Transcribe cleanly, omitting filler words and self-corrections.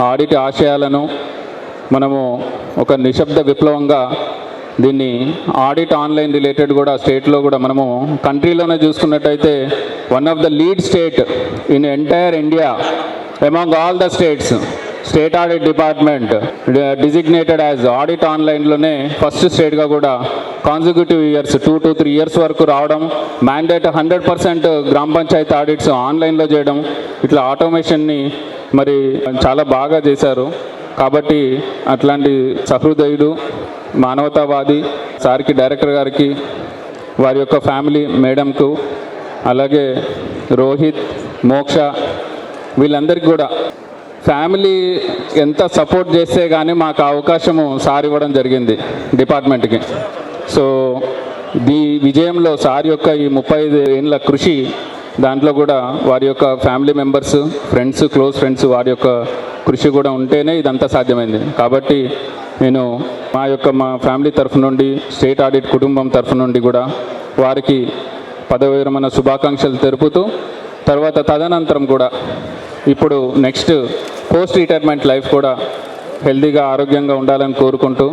Audit ఆశయాలను మనము ఒక నిశ్శబ్ద విప్లవంగా దీన్ని ఆడిట్ ఆన్లైన్ రిలేటెడ్ కూడా స్టేట్లో కూడా మనము కంట్రీలోనే చూసుకున్నట్టయితే one of the lead state in entire India among all the states state audit department designated as audit ఆన్లైన్లోనే ఫస్ట్ స్టేట్గా కూడా కాన్సిక్యూటివ్ ఇయర్స్ 2 to 3 years వరకు రావడం, మ్యాండేట్ 100% గ్రామ పంచాయతీ ఆడిట్స్ ఆన్లైన్లో చేయడం, ఇట్లా ఆటోమేషన్ని మరి చాలా బాగా చేశారు. కాబట్టి అట్లాంటి సహృదయుడు మానవతావాది సార్కి, డైరెక్టర్ గారికి, వారి యొక్క ఫ్యామిలీ మేడంకు, అలాగే రోహిత్, మోక్ష వీళ్ళందరికీ కూడా ఫ్యామిలీ ఎంత సపోర్ట్ చేస్తే కానీ మాకు అవకాశము సార్ ఇవ్వడం జరిగింది డిపార్ట్మెంట్కి. సో ఈ విజయంలో సార్ యొక్క ఈ 35 ఏళ్ళ కృషి, దాంట్లో కూడా వారి యొక్క family members, friends, close friends వారి యొక్క కృషి కూడా ఉంటేనే ఇదంతా సాధ్యమైంది. కాబట్టి నేను మా ఫ్యామిలీ తరఫు నుండి, స్టేట్ ఆడిట్ కుటుంబం తరఫు నుండి కూడా వారికి పదవి విరమణ శుభాకాంక్షలు తెలుపుతూ, తర్వాత తదనంతరం కూడా ఇప్పుడు నెక్స్ట్ పోస్ట్ రిటైర్మెంట్ లైఫ్ కూడా హెల్తీగా ఆరోగ్యంగా ఉండాలని కోరుకుంటూ